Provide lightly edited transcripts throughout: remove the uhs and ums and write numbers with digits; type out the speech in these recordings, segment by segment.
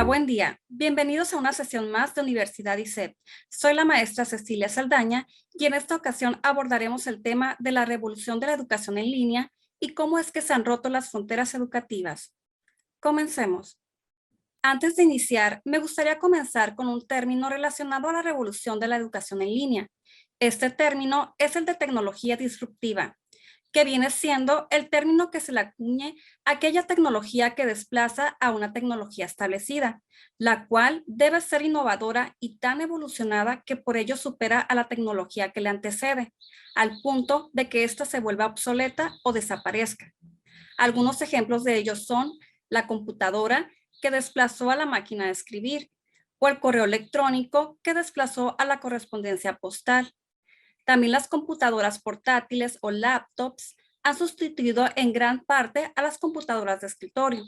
buen día. Bienvenidos a una sesión más de Universidad ICEP. Soy la maestra Cecilia Saldaña y en esta ocasión abordaremos el tema de la revolución de la educación en línea y cómo es que se han roto las fronteras educativas. Comencemos. Antes de iniciar, me gustaría comenzar con un término relacionado a la revolución de la educación en línea. Este término es el de tecnología disruptiva, que viene siendo el término que se le acuñe a aquella tecnología que desplaza a una tecnología establecida, la cual debe ser innovadora y tan evolucionada que por ello supera a la tecnología que le antecede, al punto de que ésta se vuelva obsoleta o desaparezca. Algunos ejemplos de ellos son la computadora, que desplazó a la máquina de escribir, o el correo electrónico, que desplazó a la correspondencia postal. También las computadoras portátiles o laptops han sustituido en gran parte a las computadoras de escritorio.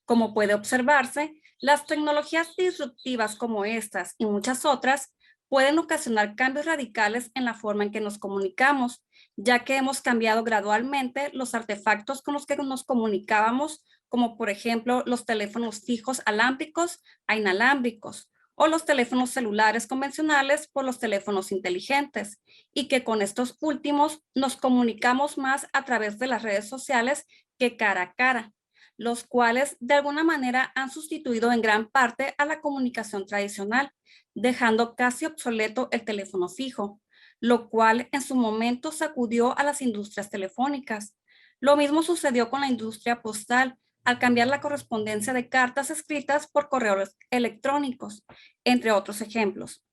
Como puede observarse, las tecnologías disruptivas como estas y muchas otras pueden ocasionar cambios radicales en la forma en que nos comunicamos, ya que hemos cambiado gradualmente los artefactos con los que nos comunicábamos, como por ejemplo los teléfonos fijos alámbricos a inalámbricos, o los teléfonos celulares convencionales por los teléfonos inteligentes, y que con estos últimos nos comunicamos más a través de las redes sociales que cara a cara, los cuales de alguna manera han sustituido en gran parte a la comunicación tradicional, dejando casi obsoleto el teléfono fijo, lo cual en su momento sacudió a las industrias telefónicas. Lo mismo sucedió con la industria postal, al cambiar la correspondencia de cartas escritas por correos electrónicos, entre otros ejemplos.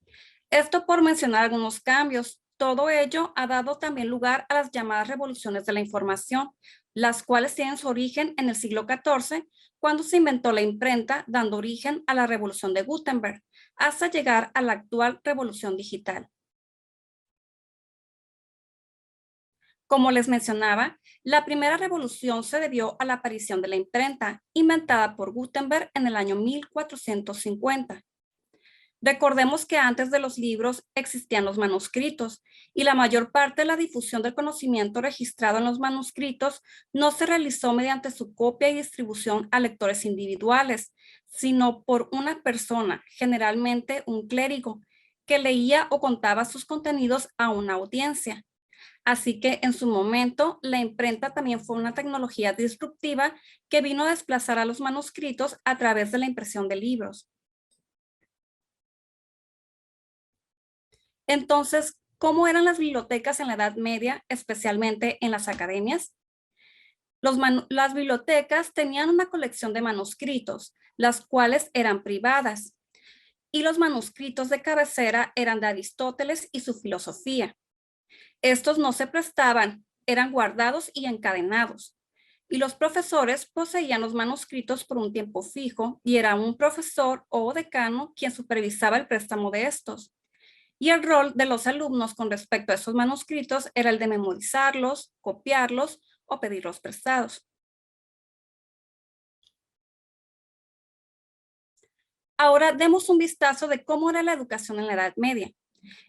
Esto por mencionar algunos cambios. Todo ello ha dado también lugar a las llamadas revoluciones de la información, las cuales tienen su origen en el siglo XIV, cuando se inventó la imprenta, dando origen a la revolución de Gutenberg, hasta llegar a la actual revolución digital. Como les mencionaba, la primera revolución se debió a la aparición de la imprenta, inventada por Gutenberg en el año 1450. Recordemos que antes de los libros existían los manuscritos y la mayor parte de la difusión del conocimiento registrado en los manuscritos no se realizó mediante su copia y distribución a lectores individuales, sino por una persona, generalmente un clérigo, que leía o contaba sus contenidos a una audiencia. Así que en su momento, la imprenta también fue una tecnología disruptiva que vino a desplazar a los manuscritos a través de la impresión de libros. Entonces, ¿cómo eran las bibliotecas en la Edad Media, especialmente en las academias? Las bibliotecas tenían una colección de manuscritos, las cuales eran privadas, y los manuscritos de cabecera eran de Aristóteles y su filosofía. Estos no se prestaban, eran guardados y encadenados. Y los profesores poseían los manuscritos por un tiempo fijo y era un profesor o decano quien supervisaba el préstamo de estos. Y el rol de los alumnos con respecto a esos manuscritos era el de memorizarlos, copiarlos o pedirlos prestados. Ahora demos un vistazo de cómo era la educación en la Edad Media.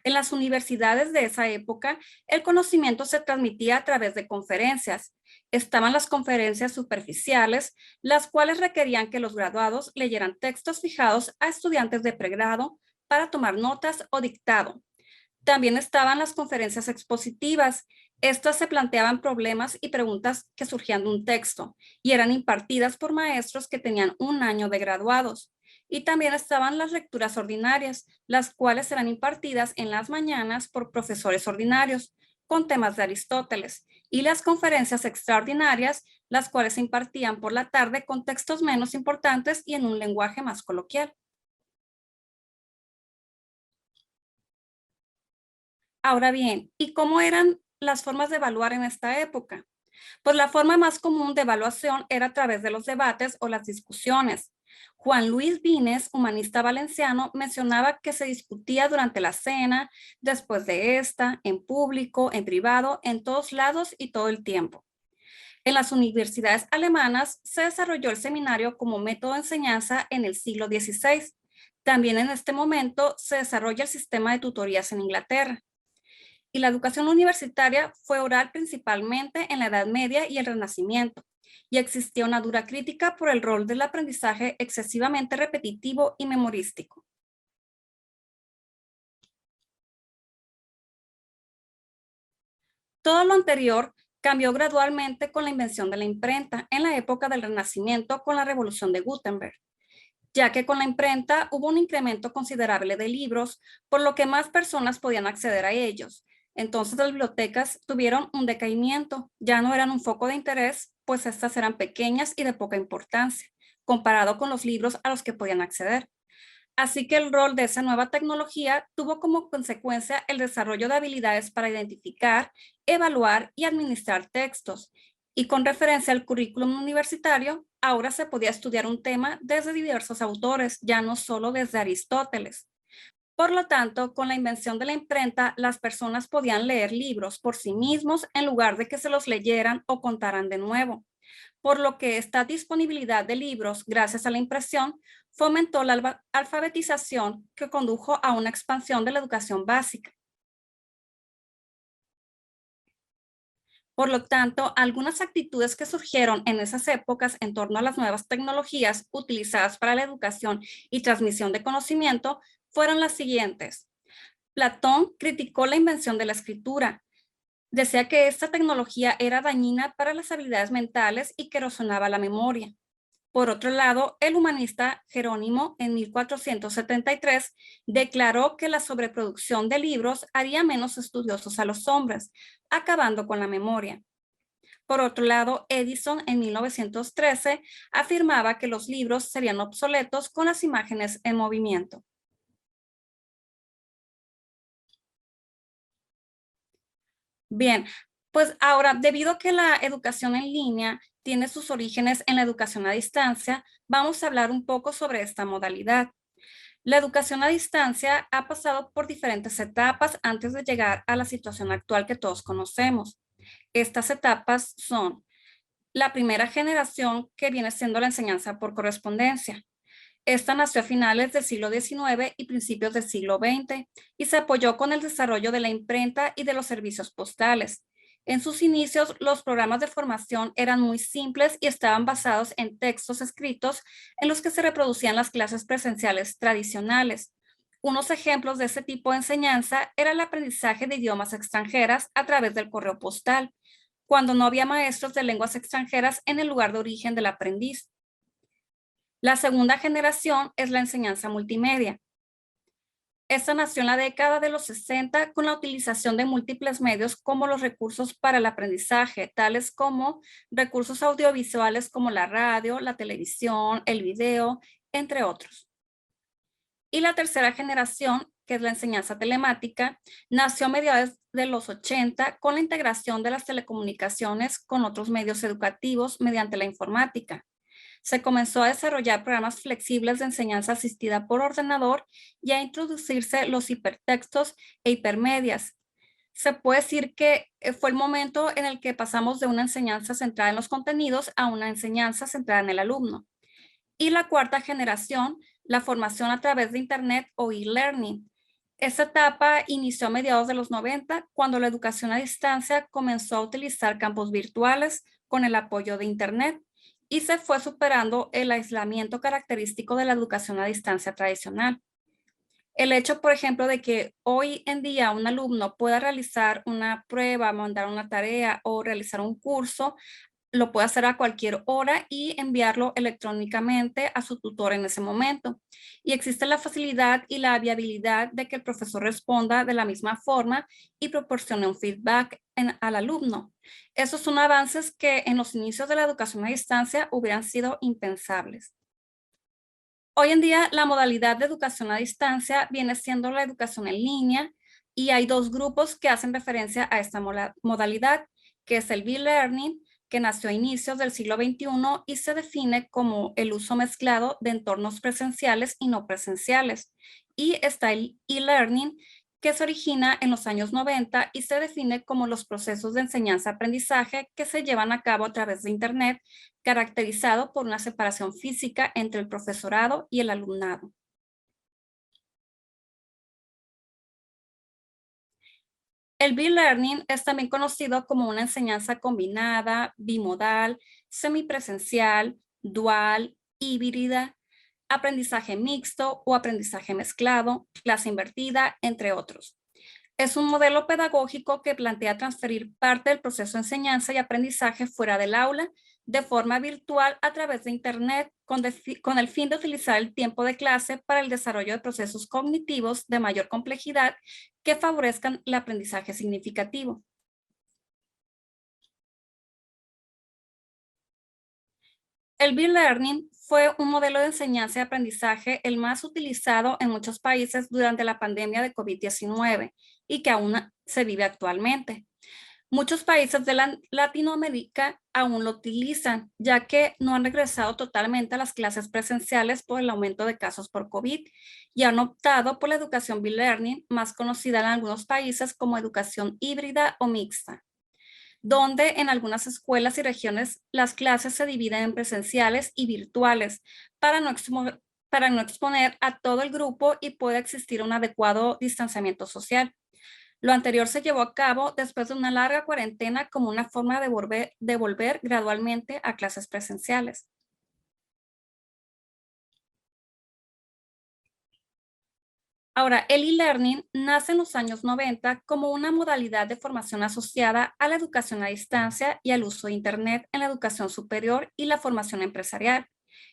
En las universidades de esa época, el conocimiento se transmitía a través de conferencias. Estaban las conferencias superficiales, las cuales requerían que los graduados leyeran textos fijados a estudiantes de pregrado para tomar notas o dictado. También estaban las conferencias expositivas. Estas se planteaban problemas y preguntas que surgían de un texto y eran impartidas por maestros que tenían un año de graduados. Y también estaban las lecturas ordinarias, las cuales eran impartidas en las mañanas por profesores ordinarios con temas de Aristóteles, y las conferencias extraordinarias, las cuales se impartían por la tarde con textos menos importantes y en un lenguaje más coloquial. Ahora bien, ¿y cómo eran las formas de evaluar en esta época? Pues la forma más común de evaluación era a través de los debates o las discusiones. Juan Luis Vines, humanista valenciano, mencionaba que se discutía durante la cena, después de esta, en público, en privado, en todos lados y todo el tiempo. En las universidades alemanas se desarrolló el seminario como método de enseñanza en el siglo XVI. También en este momento se desarrolla el sistema de tutorías en Inglaterra. Y la educación universitaria fue oral principalmente en la Edad Media y el Renacimiento. y existía una dura crítica por el rol del aprendizaje excesivamente repetitivo y memorístico. Todo lo anterior cambió gradualmente con la invención de la imprenta en la época del Renacimiento con la Revolución de Gutenberg, ya que con la imprenta hubo un incremento considerable de libros, por lo que más personas podían acceder a ellos. Entonces las bibliotecas tuvieron un decaimiento, ya no eran un foco de interés, pues estas eran pequeñas y de poca importancia, comparado con los libros a los que podían acceder. Así que el rol de esa nueva tecnología tuvo como consecuencia el desarrollo de habilidades para identificar, evaluar y administrar textos. Y con referencia al currículum universitario, ahora se podía estudiar un tema desde diversos autores, ya no solo desde Aristóteles. Por lo tanto, con la invención de la imprenta, las personas podían leer libros por sí mismos en lugar de que se los leyeran o contaran de nuevo, por lo que esta disponibilidad de libros gracias a la impresión fomentó la alfabetización que condujo a una expansión de la educación básica. Por lo tanto, algunas actitudes que surgieron en esas épocas en torno a las nuevas tecnologías utilizadas para la educación y transmisión de conocimiento fueron las siguientes. Platón criticó la invención de la escritura. Decía que esta tecnología era dañina para las habilidades mentales y que erosionaba la memoria. Por otro lado, el humanista Jerónimo, en 1473, declaró que la sobreproducción de libros haría menos estudiosos a los hombres, acabando con la memoria. Por otro lado, Edison, en 1913, afirmaba que los libros serían obsoletos con las imágenes en movimiento. Bien, pues ahora, debido a que la educación en línea tiene sus orígenes en la educación a distancia, vamos a hablar un poco sobre esta modalidad. La educación a distancia ha pasado por diferentes etapas antes de llegar a la situación actual que todos conocemos. Estas etapas son la primera generación, que viene siendo la enseñanza por correspondencia. Esta nació a finales del siglo XIX y principios del siglo XX y se apoyó con el desarrollo de la imprenta y de los servicios postales. En sus inicios, los programas de formación eran muy simples y estaban basados en textos escritos en los que se reproducían las clases presenciales tradicionales. Unos ejemplos de ese tipo de enseñanza era el aprendizaje de idiomas extranjeras a través del correo postal, cuando no había maestros de lenguas extranjeras en el lugar de origen del aprendiz. La segunda generación es la enseñanza multimedia. Esta nació en la década de los 60 con la utilización de múltiples medios como los recursos para el aprendizaje, tales como recursos audiovisuales como la radio, la televisión, el video, entre otros. Y la tercera generación, que es la enseñanza telemática, nació a mediados de los 80 con la integración de las telecomunicaciones con otros medios educativos mediante la informática. Se comenzó a desarrollar programas flexibles de enseñanza asistida por ordenador y a introducirse los hipertextos e hipermedias. Se puede decir que fue el momento en el que pasamos de una enseñanza centrada en los contenidos a una enseñanza centrada en el alumno. Y la cuarta generación, la formación a través de Internet o e-learning. Esta etapa inició a mediados de los 90, cuando la educación a distancia comenzó a utilizar campos virtuales con el apoyo de Internet y se fue superando el aislamiento característico de la educación a distancia tradicional. El hecho, por ejemplo, de que hoy en día un alumno pueda realizar una prueba, mandar una tarea o realizar un curso, lo puede hacer a cualquier hora y enviarlo electrónicamente a su tutor en ese momento. Y existe la facilidad y la viabilidad de que el profesor responda de la misma forma y proporcione un feedback al alumno. Esos son avances que en los inicios de la educación a distancia hubieran sido impensables. Hoy en día, la modalidad de educación a distancia viene siendo la educación en línea y hay dos grupos que hacen referencia a esta modalidad, que es el e-learning, que nació a inicios del siglo XXI y se define como el uso mezclado de entornos presenciales y no presenciales. Y está el e-learning, que se origina en los años 90 y se define como los procesos de enseñanza-aprendizaje que se llevan a cabo a través de Internet, caracterizado por una separación física entre el profesorado y el alumnado. El B-Learning es también conocido como una enseñanza combinada, bimodal, semipresencial, dual, híbrida, aprendizaje mixto o aprendizaje mezclado, clase invertida, entre otros. Es un modelo pedagógico que plantea transferir parte del proceso de enseñanza y aprendizaje fuera del aula de forma virtual a través de Internet con el fin de utilizar el tiempo de clase para el desarrollo de procesos cognitivos de mayor complejidad que favorezcan el aprendizaje significativo. El B-Learning fue un modelo de enseñanza y aprendizaje el más utilizado en muchos países durante la pandemia de COVID-19 y que aún se vive actualmente. Muchos países de Latinoamérica aún lo utilizan, ya que no han regresado totalmente a las clases presenciales por el aumento de casos por COVID y han optado por la educación B-Learning, más conocida en algunos países como educación híbrida o mixta, donde en algunas escuelas y regiones las clases se dividen en presenciales y virtuales para no exponer a todo el grupo y pueda existir un adecuado distanciamiento social. Lo anterior se llevó a cabo después de una larga cuarentena como una forma de volver gradualmente a clases presenciales. Ahora, el e-learning nace en los años 90 como una modalidad de formación asociada a la educación a distancia y al uso de Internet en la educación superior y la formación empresarial.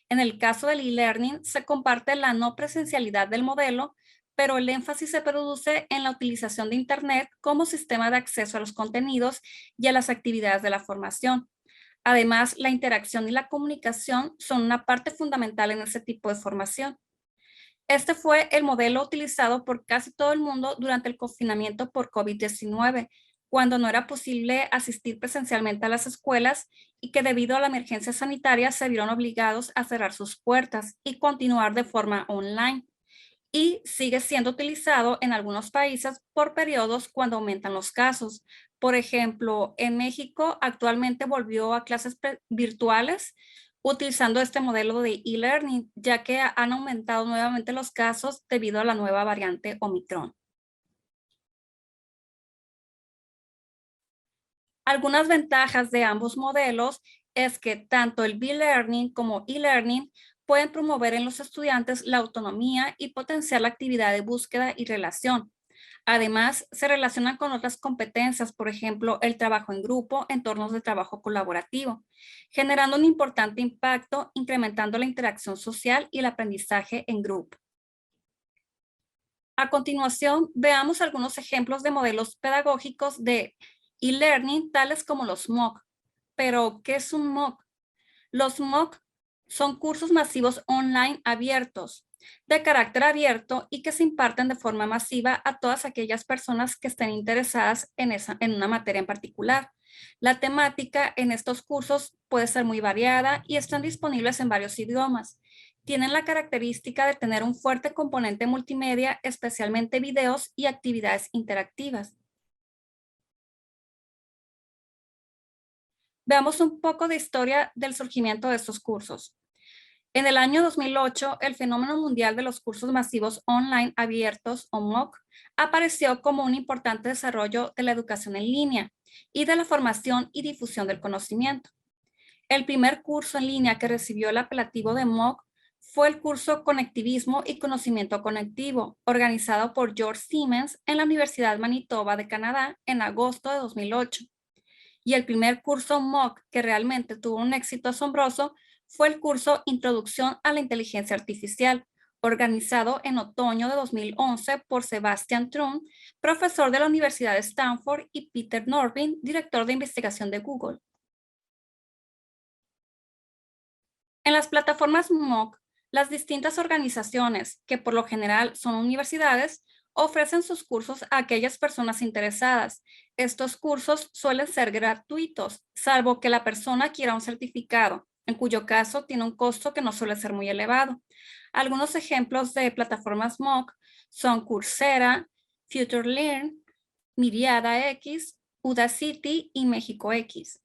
En el caso del e-learning, se comparte la no presencialidad del modelo, pero el énfasis se produce en la utilización de Internet como sistema de acceso a los contenidos y a las actividades de la formación. Además, la interacción y la comunicación son una parte fundamental en ese tipo de formación. Este fue el modelo utilizado por casi todo el mundo durante el confinamiento por COVID-19, cuando no era posible asistir presencialmente a las escuelas y que debido a la emergencia sanitaria se vieron obligados a cerrar sus puertas y continuar de forma online. Y sigue siendo utilizado en algunos países por periodos cuando aumentan los casos. Por ejemplo, en México actualmente volvió a clases virtuales utilizando este modelo de e-learning, ya que han aumentado nuevamente los casos debido a la nueva variante Omicron. Algunas ventajas de ambos modelos es que tanto el B-Learning como e-Learning pueden promover en los estudiantes la autonomía y potenciar la actividad de búsqueda y relación. Además, se relacionan con otras competencias, por ejemplo, el trabajo en grupo, entornos de trabajo colaborativo, generando un importante impacto, incrementando la interacción social y el aprendizaje en grupo. A continuación, veamos algunos ejemplos de modelos pedagógicos de e-learning, tales como los MOOC. Pero, ¿qué es un MOOC? Los MOOC son cursos masivos online abiertos, de carácter abierto y que se imparten de forma masiva a todas aquellas personas que estén interesadas en una materia en particular. La temática en estos cursos puede ser muy variada y están disponibles en varios idiomas. Tienen la característica de tener un fuerte componente multimedia, especialmente videos y actividades interactivas. Veamos un poco de historia del surgimiento de estos cursos. En el año 2008, el fenómeno mundial de los cursos masivos online abiertos o MOOC apareció como un importante desarrollo de la educación en línea y de la formación y difusión del conocimiento. El primer curso en línea que recibió el apelativo de MOOC fue el curso Conectivismo y Conocimiento Conectivo, organizado por George Siemens en la Universidad Manitoba de Canadá en agosto de 2008. Y el primer curso MOOC que realmente tuvo un éxito asombroso fue el curso Introducción a la Inteligencia Artificial, organizado en otoño de 2011 por Sebastian Thrun, profesor de la Universidad de Stanford, y Peter Norvin, director de investigación de Google. En las plataformas MOOC, las distintas organizaciones, que por lo general son universidades, ofrecen sus cursos a aquellas personas interesadas. Estos cursos suelen ser gratuitos, salvo que la persona quiera un certificado, en cuyo caso tiene un costo que no suele ser muy elevado. Algunos ejemplos de plataformas MOOC son Coursera, FutureLearn, Miriada X, Udacity y México X.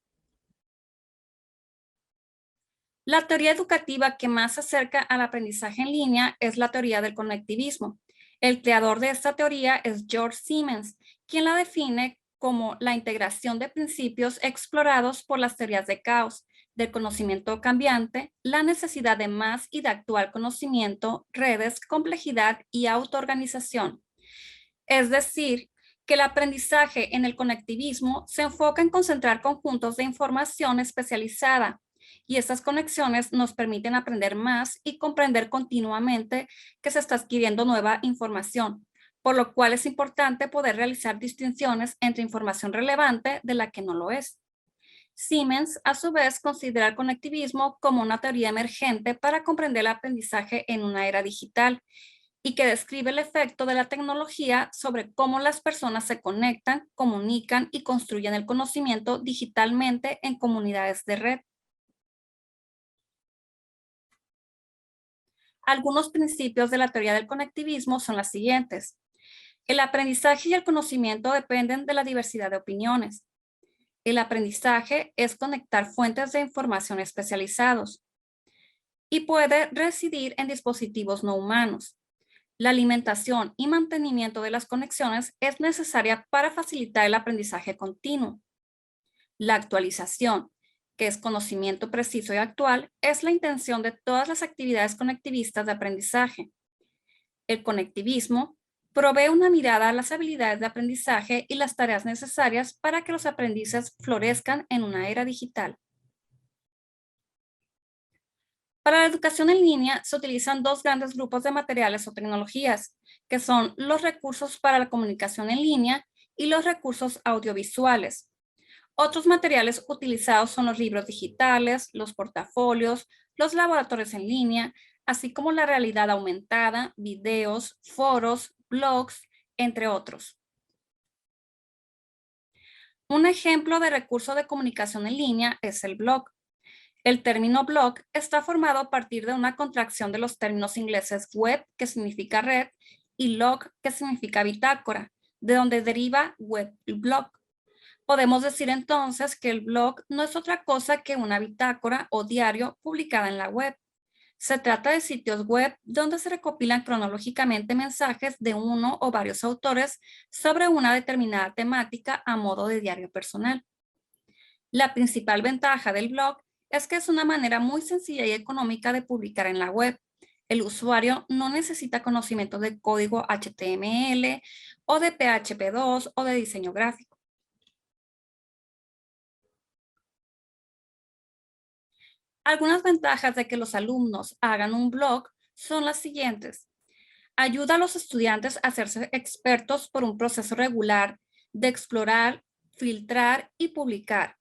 La teoría educativa que más se acerca al aprendizaje en línea es la teoría del conectivismo. El creador de esta teoría es George Siemens, quien la define como la integración de principios explorados por las teorías de caos, del conocimiento cambiante, la necesidad de más y de actual conocimiento, redes, complejidad y autoorganización. Es decir, que el aprendizaje en el conectivismo se enfoca en concentrar conjuntos de información especializada y estas conexiones nos permiten aprender más y comprender continuamente que se está adquiriendo nueva información, por lo cual es importante poder realizar distinciones entre información relevante de la que no lo es. Siemens, a su vez, considera el conectivismo como una teoría emergente para comprender el aprendizaje en una era digital y que describe el efecto de la tecnología sobre cómo las personas se conectan, comunican y construyen el conocimiento digitalmente en comunidades de red. Algunos principios de la teoría del conectivismo son las siguientes. El aprendizaje y el conocimiento dependen de la diversidad de opiniones. El aprendizaje es conectar fuentes de información especializados y puede residir en dispositivos no humanos. La alimentación y mantenimiento de las conexiones es necesaria para facilitar el aprendizaje continuo. La actualización, que es conocimiento preciso y actual, es la intención de todas las actividades conectivistas de aprendizaje. El conectivismo provee una mirada a las habilidades de aprendizaje y las tareas necesarias para que los aprendices florezcan en una era digital. Para la educación en línea se utilizan dos grandes grupos de materiales o tecnologías, que son los recursos para la comunicación en línea y los recursos audiovisuales. Otros materiales utilizados son los libros digitales, los portafolios, los laboratorios en línea, así como la realidad aumentada, videos, foros, blogs, entre otros. Un ejemplo de recurso de comunicación en línea es el blog. El término blog está formado a partir de una contracción de los términos ingleses web, que significa red, y log, que significa bitácora, de donde deriva blog. Podemos decir entonces que el blog no es otra cosa que una bitácora o diario publicada en la web. Se trata de sitios web donde se recopilan cronológicamente mensajes de uno o varios autores sobre una determinada temática a modo de diario personal. La principal ventaja del blog es que es una manera muy sencilla y económica de publicar en la web. El usuario no necesita conocimiento de código HTML o de PHP 2 o de diseño gráfico. Algunas ventajas de que los alumnos hagan un blog son las siguientes. Ayuda a los estudiantes a hacerse expertos por un proceso regular de explorar, filtrar y publicar.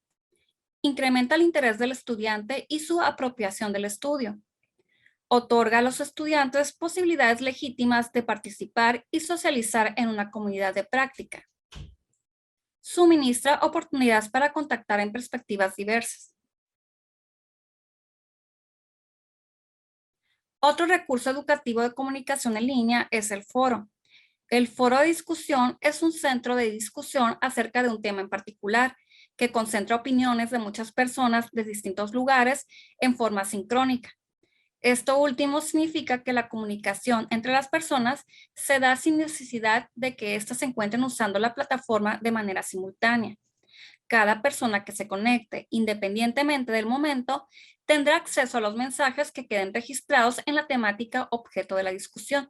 Incrementa el interés del estudiante y su apropiación del estudio. Otorga a los estudiantes posibilidades legítimas de participar y socializar en una comunidad de práctica. Suministra oportunidades para contactar en perspectivas diversas. Otro recurso educativo de comunicación en línea es el foro. El foro de discusión es un centro de discusión acerca de un tema en particular que concentra opiniones de muchas personas de distintos lugares en forma sincrónica. Esto último significa que la comunicación entre las personas se da sin necesidad de que éstas se encuentren usando la plataforma de manera simultánea. Cada persona que se conecte, independientemente del momento, tendrá acceso a los mensajes que queden registrados en la temática objeto de la discusión.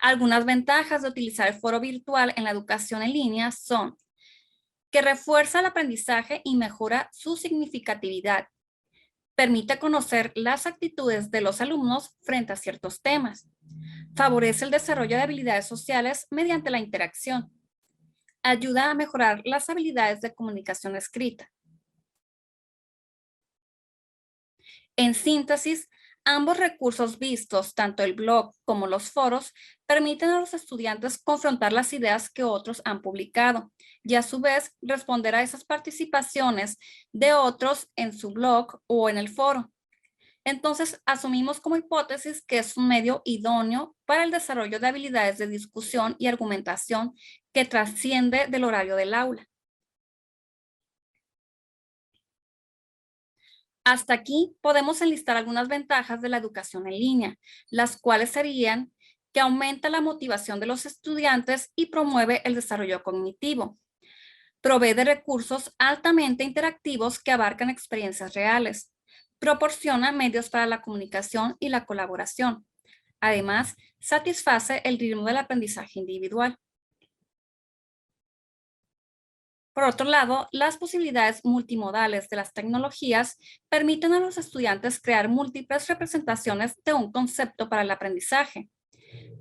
Algunas ventajas de utilizar el foro virtual en la educación en línea son que refuerza el aprendizaje y mejora su significatividad. Permite conocer las actitudes de los alumnos frente a ciertos temas. Favorece el desarrollo de habilidades sociales mediante la interacción. Ayuda a mejorar las habilidades de comunicación escrita. En síntesis, ambos recursos vistos, tanto el blog como los foros, permiten a los estudiantes confrontar las ideas que otros han publicado y a su vez responder a esas participaciones de otros en su blog o en el foro. Entonces, asumimos como hipótesis que es un medio idóneo para el desarrollo de habilidades de discusión y argumentación que trasciende del horario del aula. Hasta aquí podemos enlistar algunas ventajas de la educación en línea, las cuales serían que aumenta la motivación de los estudiantes y promueve el desarrollo cognitivo. Provee de recursos altamente interactivos que abarcan experiencias reales. Proporciona medios para la comunicación y la colaboración. Además, satisface el ritmo del aprendizaje individual. Por otro lado, las posibilidades multimodales de las tecnologías permiten a los estudiantes crear múltiples representaciones de un concepto para el aprendizaje.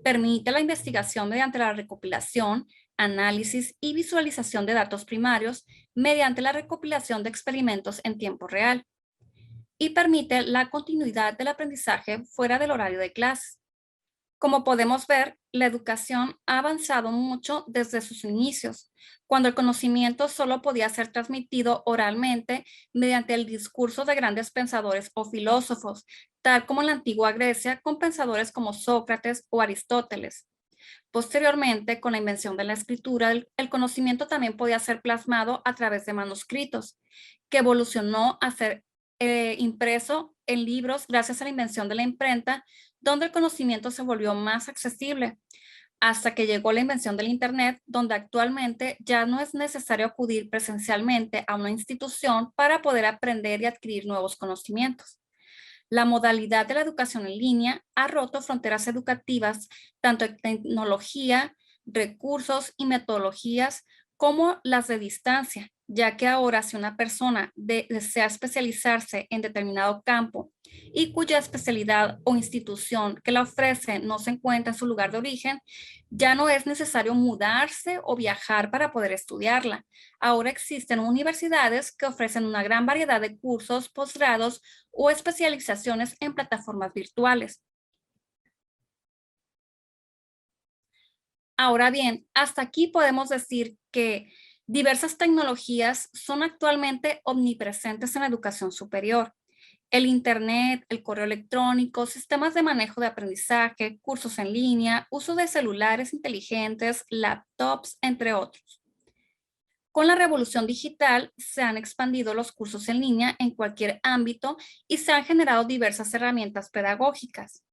Permite la investigación mediante la recopilación, análisis y visualización de datos primarios mediante la recopilación de experimentos en tiempo real. Y permite la continuidad del aprendizaje fuera del horario de clase. Como podemos ver, la educación ha avanzado mucho desde sus inicios, cuando el conocimiento solo podía ser transmitido oralmente mediante el discurso de grandes pensadores o filósofos, tal como en la antigua Grecia con pensadores como Sócrates o Aristóteles. Posteriormente, con la invención de la escritura, el conocimiento también podía ser plasmado a través de manuscritos, que evolucionó a ser impreso en libros gracias a la invención de la imprenta, donde el conocimiento se volvió más accesible, hasta que llegó la invención del Internet, donde actualmente ya no es necesario acudir presencialmente a una institución para poder aprender y adquirir nuevos conocimientos. La modalidad de la educación en línea ha roto fronteras educativas, tanto en tecnología, recursos y metodologías, como las de distancia, ya que ahora si una persona desea especializarse en determinado campo y cuya especialidad o institución que la ofrece no se encuentra en su lugar de origen, ya no es necesario mudarse o viajar para poder estudiarla. Ahora existen universidades que ofrecen una gran variedad de cursos, posgrados o especializaciones en plataformas virtuales. Ahora bien, hasta aquí podemos decir que diversas tecnologías son actualmente omnipresentes en la educación superior. El Internet, el correo electrónico, sistemas de manejo de aprendizaje, cursos en línea, uso de celulares inteligentes, laptops, entre otros. Con la revolución digital se han expandido los cursos en línea en cualquier ámbito y se han generado diversas herramientas pedagógicas.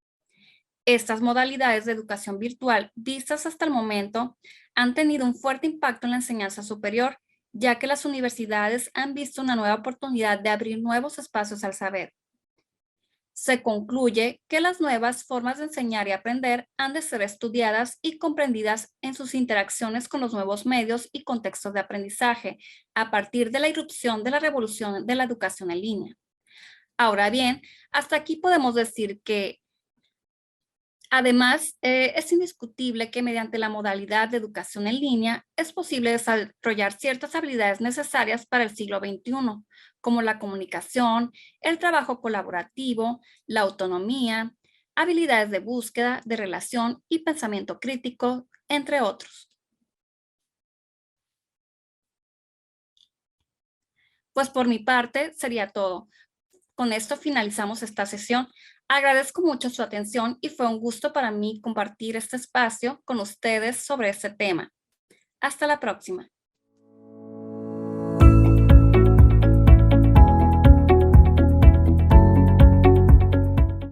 Estas modalidades de educación virtual vistas hasta el momento han tenido un fuerte impacto en la enseñanza superior, ya que las universidades han visto una nueva oportunidad de abrir nuevos espacios al saber. Se concluye que las nuevas formas de enseñar y aprender han de ser estudiadas y comprendidas en sus interacciones con los nuevos medios y contextos de aprendizaje, a partir de la irrupción de la revolución de la educación en línea. Ahora bien, hasta aquí podemos decir que además, es indiscutible que mediante la modalidad de educación en línea es posible desarrollar ciertas habilidades necesarias para el siglo XXI, como la comunicación, el trabajo colaborativo, la autonomía, habilidades de búsqueda, de relación y pensamiento crítico, entre otros. Pues por mi parte sería todo. Con esto finalizamos esta sesión. Agradezco mucho su atención y fue un gusto para mí compartir este espacio con ustedes sobre este tema. Hasta la próxima.